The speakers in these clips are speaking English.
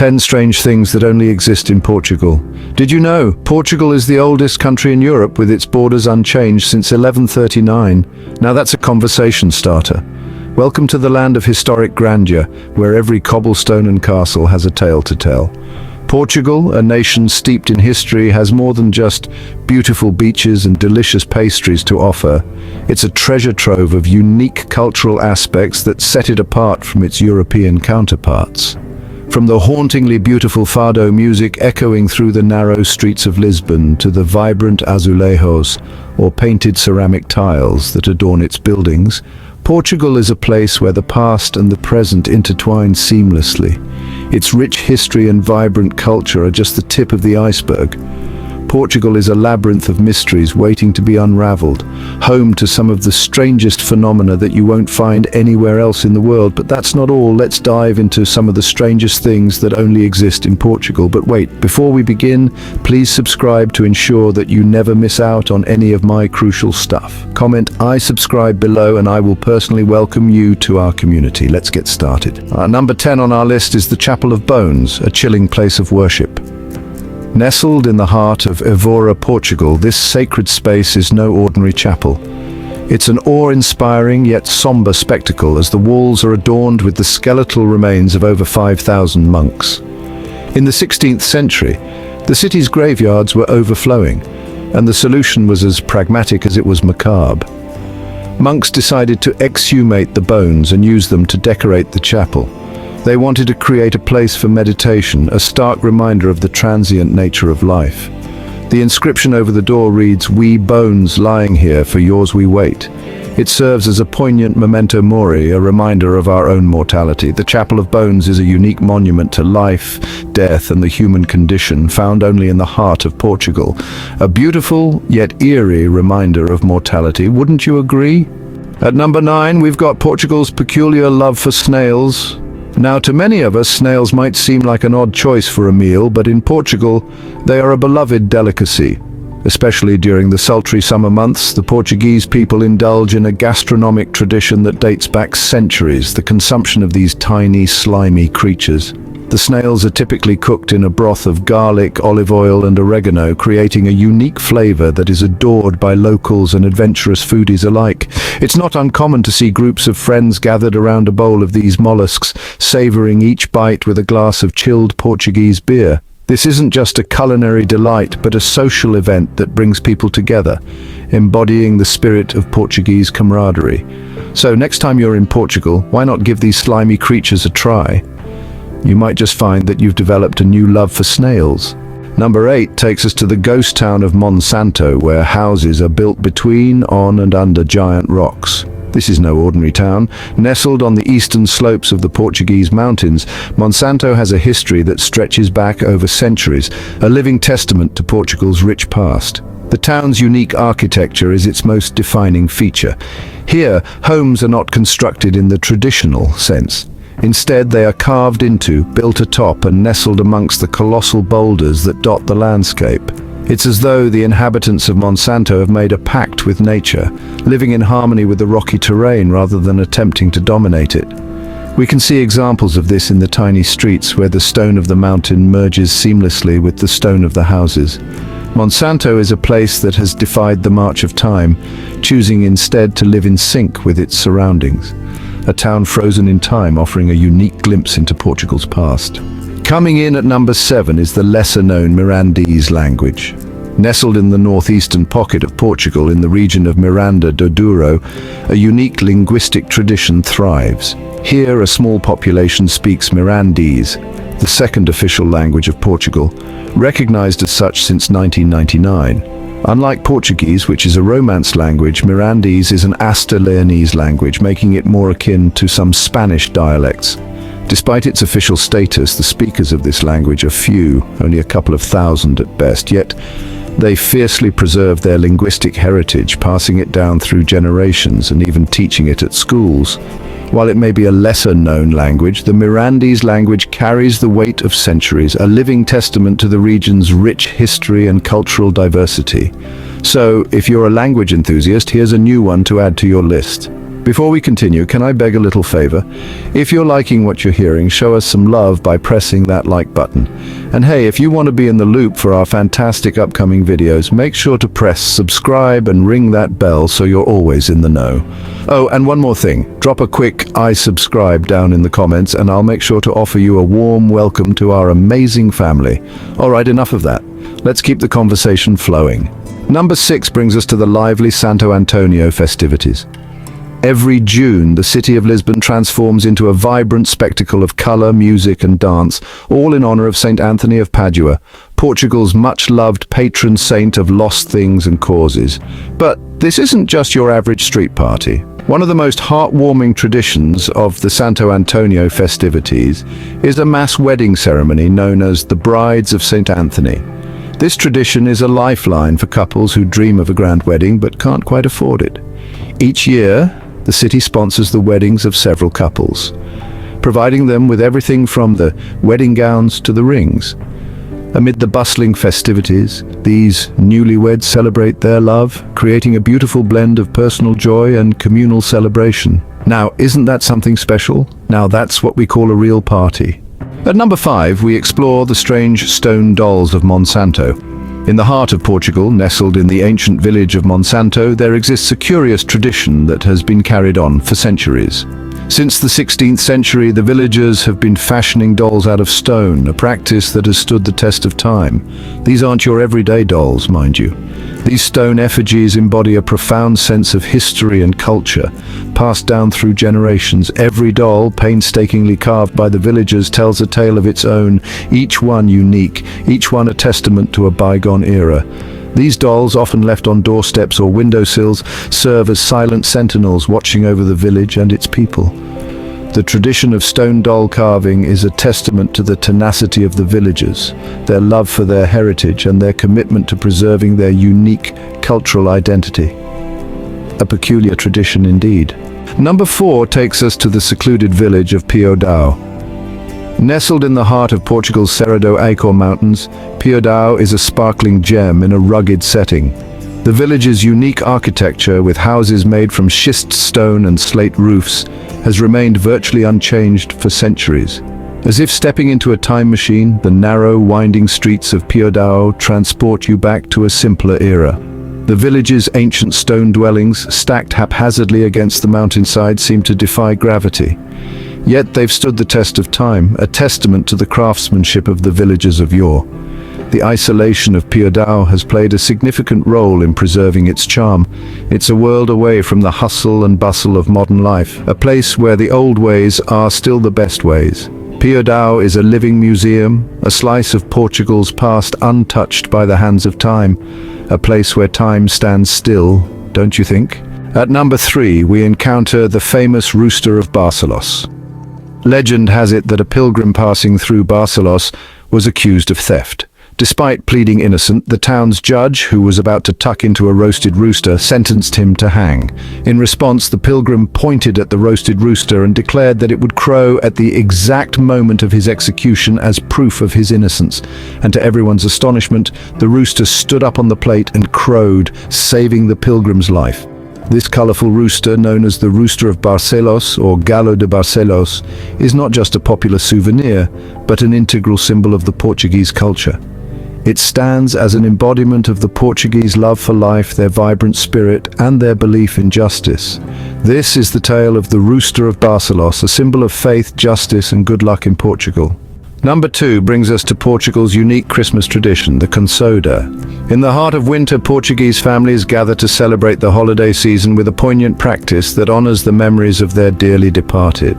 10 strange things that only exist in Portugal. Did you know Portugal is the oldest country in Europe with its borders unchanged since 1139? Now that's a conversation starter. Welcome to the land of historic grandeur, where every cobblestone and castle has a tale to tell. Portugal, a nation steeped in history, has more than just beautiful beaches and delicious pastries to offer. It's a treasure trove of unique cultural aspects that set it apart from its European counterparts. From the hauntingly beautiful fado music echoing through the narrow streets of Lisbon to the vibrant azulejos, or painted ceramic tiles that adorn its buildings, Portugal is a place where the past and the present intertwine seamlessly. Its rich history and vibrant culture are just the tip of the iceberg. Portugal is a labyrinth of mysteries waiting to be unraveled, home to some of the strangest phenomena that you won't find anywhere else in the world. But that's not all. Let's dive into some of the strangest things that only exist in Portugal. But wait, before we begin, please subscribe to ensure that you never miss out on any of my crucial stuff. Comment "I subscribe" below and I will personally welcome you to our community. Let's get started. Number 10 on our list is the Chapel of Bones, a chilling place of worship. Nestled in the heart of Évora, Portugal, this sacred space is no ordinary chapel. It's an awe-inspiring yet somber spectacle as the walls are adorned with the skeletal remains of over 5,000 monks. In the 16th century, the city's graveyards were overflowing, and the solution was as pragmatic as it was macabre. Monks decided to exhumate the bones and use them to decorate the chapel. They wanted to create a place for meditation, a stark reminder of the transient nature of life. The inscription over the door reads, "We bones lying here, for yours we wait." It serves as a poignant memento mori, a reminder of our own mortality. The Chapel of Bones is a unique monument to life, death, and the human condition, found only in the heart of Portugal. A beautiful yet eerie reminder of mortality, wouldn't you agree? At number 9, we've got Portugal's peculiar love for snails. Now, to many of us, snails might seem like an odd choice for a meal, but in Portugal, they are a beloved delicacy. Especially during the sultry summer months, the Portuguese people indulge in a gastronomic tradition that dates back centuries, the consumption of these tiny, slimy creatures. The snails are typically cooked in a broth of garlic, olive oil, and oregano, creating a unique flavor that is adored by locals and adventurous foodies alike. It's not uncommon to see groups of friends gathered around a bowl of these mollusks, savoring each bite with a glass of chilled Portuguese beer. This isn't just a culinary delight, but a social event that brings people together, embodying the spirit of Portuguese camaraderie. So next time you're in Portugal, why not give these slimy creatures a try? You might just find that you've developed a new love for snails. Number 8 takes us to the ghost town of Monsanto, where houses are built between, on, and under giant rocks. This is no ordinary town. Nestled on the eastern slopes of the Portuguese mountains, Monsanto has a history that stretches back over centuries, a living testament to Portugal's rich past. The town's unique architecture is its most defining feature. Here, homes are not constructed in the traditional sense. Instead, they are carved into, built atop, and nestled amongst the colossal boulders that dot the landscape. It's as though the inhabitants of Monsanto have made a pact with nature, living in harmony with the rocky terrain rather than attempting to dominate it. We can see examples of this in the tiny streets where the stone of the mountain merges seamlessly with the stone of the houses. Monsanto is a place that has defied the march of time, choosing instead to live in sync with its surroundings. A town frozen in time, offering a unique glimpse into Portugal's past. Coming in at number 7 is the lesser-known Mirandese language. Nestled in the northeastern pocket of Portugal in the region of Miranda do Douro, a unique linguistic tradition thrives. Here, a small population speaks Mirandese, the second official language of Portugal, recognized as such since 1999. Unlike Portuguese, which is a Romance language, Mirandese is an Astur-Leonese language, making it more akin to some Spanish dialects. Despite its official status, the speakers of this language are few, only a couple of thousand at best, yet they fiercely preserve their linguistic heritage, passing it down through generations and even teaching it at schools. While it may be a lesser-known language, the Mirandese language carries the weight of centuries, a living testament to the region's rich history and cultural diversity. So, if you're a language enthusiast, here's a new one to add to your list. Before we continue, can I beg a little favor? If you're liking what you're hearing, show us some love by pressing that like button. And hey, if you want to be in the loop for our fantastic upcoming videos, make sure to press subscribe and ring that bell so you're always in the know. Oh, and one more thing. Drop a quick "I subscribe" down in the comments and I'll make sure to offer you a warm welcome to our amazing family. Alright, enough of that. Let's keep the conversation flowing. Number 6 brings us to the lively Santo Antonio festivities. Every June, the city of Lisbon transforms into a vibrant spectacle of colour, music and dance, all in honour of Saint Anthony of Padua, Portugal's much-loved patron saint of lost things and causes. But this isn't just your average street party. One of the most heartwarming traditions of the Santo Antonio festivities is a mass wedding ceremony known as the Brides of Saint Anthony. This tradition is a lifeline for couples who dream of a grand wedding but can't quite afford it. Each year, the city sponsors the weddings of several couples, providing them with everything from the wedding gowns to the rings. Amid the bustling festivities, these newlyweds celebrate their love, creating a beautiful blend of personal joy and communal celebration. Now, isn't that something special? Now that's what we call a real party. At number 5, we explore the strange stone dolls of Monsanto. In the heart of Portugal, nestled in the ancient village of Monsanto, there exists a curious tradition that has been carried on for centuries. Since the 16th century, the villagers have been fashioning dolls out of stone, a practice that has stood the test of time. These aren't your everyday dolls, mind you. These stone effigies embody a profound sense of history and culture, passed down through generations. Every doll, painstakingly carved by the villagers, tells a tale of its own, each one unique, each one a testament to a bygone era. These dolls, often left on doorsteps or windowsills, serve as silent sentinels watching over the village and its people. The tradition of stone doll carving is a testament to the tenacity of the villagers, their love for their heritage and their commitment to preserving their unique cultural identity. A peculiar tradition indeed. Number 4 takes us to the secluded village of Piódão. Nestled in the heart of Portugal's Serra do Acor Mountains, Piódão is a sparkling gem in a rugged setting. The village's unique architecture, with houses made from schist stone and slate roofs, has remained virtually unchanged for centuries. As if stepping into a time machine, the narrow, winding streets of Piódão transport you back to a simpler era. The village's ancient stone dwellings, stacked haphazardly against the mountainside, seem to defy gravity. Yet they've stood the test of time, a testament to the craftsmanship of the villagers of yore. The isolation of Piódão has played a significant role in preserving its charm. It's a world away from the hustle and bustle of modern life, a place where the old ways are still the best ways. Piódão is a living museum, a slice of Portugal's past untouched by the hands of time, a place where time stands still, don't you think? At number 3, we encounter the famous Rooster of Barcelos. Legend has it that a pilgrim passing through Barcelos was accused of theft. Despite pleading innocent, the town's judge, who was about to tuck into a roasted rooster, sentenced him to hang. In response, the pilgrim pointed at the roasted rooster and declared that it would crow at the exact moment of his execution as proof of his innocence. And to everyone's astonishment, the rooster stood up on the plate and crowed, saving the pilgrim's life. This colourful rooster, known as the Rooster of Barcelos or Galo de Barcelos, is not just a popular souvenir, but an integral symbol of the Portuguese culture. It stands as an embodiment of the Portuguese love for life, their vibrant spirit, and their belief in justice. This is the tale of the Rooster of Barcelos, a symbol of faith, justice, and good luck in Portugal. Number 2 brings us to Portugal's unique Christmas tradition, the Consoda. In the heart of winter, Portuguese families gather to celebrate the holiday season with a poignant practice that honors the memories of their dearly departed.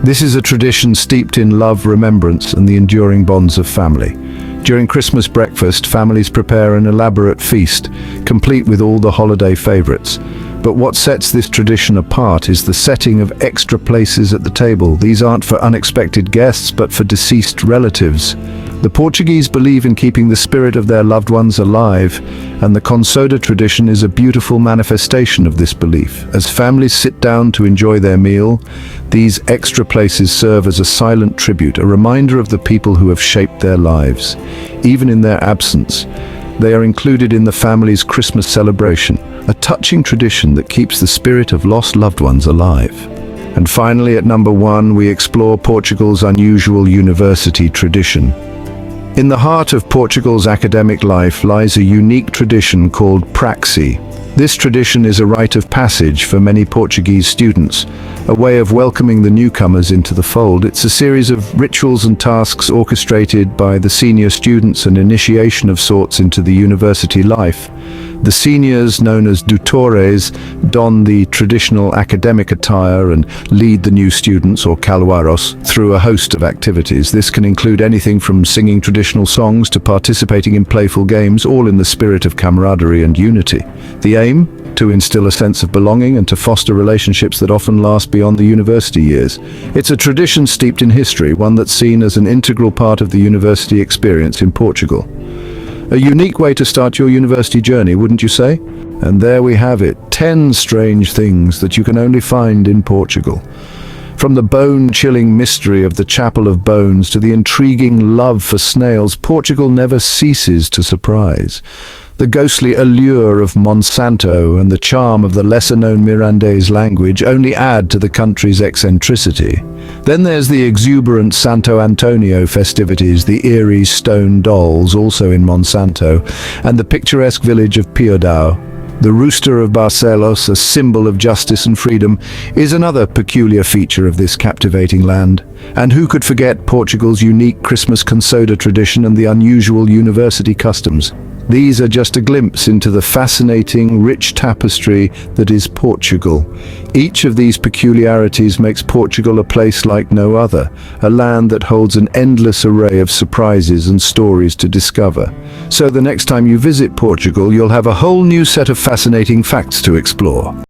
This is a tradition steeped in love, remembrance, and the enduring bonds of family. During Christmas breakfast, families prepare an elaborate feast, complete with all the holiday favorites. But what sets this tradition apart is the setting of extra places at the table. These aren't for unexpected guests, but for deceased relatives. The Portuguese believe in keeping the spirit of their loved ones alive, and the Consoda tradition is a beautiful manifestation of this belief. As families sit down to enjoy their meal, these extra places serve as a silent tribute, a reminder of the people who have shaped their lives. Even in their absence, they are included in the family's Christmas celebration, a touching tradition that keeps the spirit of lost loved ones alive. And finally, at number 1, we explore Portugal's unusual university tradition. In the heart of Portugal's academic life lies a unique tradition called praxe. This tradition is a rite of passage for many Portuguese students, a way of welcoming the newcomers into the fold. It's a series of rituals and tasks orchestrated by the senior students, an initiation of sorts into the university life. The seniors, known as doutores, don the traditional academic attire and lead the new students, or caluaros, through a host of activities. This can include anything from singing traditional songs to participating in playful games, all in the spirit of camaraderie and unity. The aim? To instill a sense of belonging and to foster relationships that often last beyond the university years. It's a tradition steeped in history, one that's seen as an integral part of the university experience in Portugal. A unique way to start your university journey, wouldn't you say? And there we have it, 10 strange things that you can only find in Portugal. From the bone-chilling mystery of the Chapel of Bones to the intriguing love for snails, Portugal never ceases to surprise. The ghostly allure of Monsanto and the charm of the lesser-known Mirandese language only add to the country's eccentricity. Then there's the exuberant Santo Antonio festivities, the eerie stone dolls, also in Monsanto, and the picturesque village of Piódão. The Rooster of Barcelos, a symbol of justice and freedom, is another peculiar feature of this captivating land. And who could forget Portugal's unique Christmas Consoda tradition and the unusual university customs? These are just a glimpse into the fascinating, rich tapestry that is Portugal. Each of these peculiarities makes Portugal a place like no other, a land that holds an endless array of surprises and stories to discover. So the next time you visit Portugal, you'll have a whole new set of fascinating facts to explore.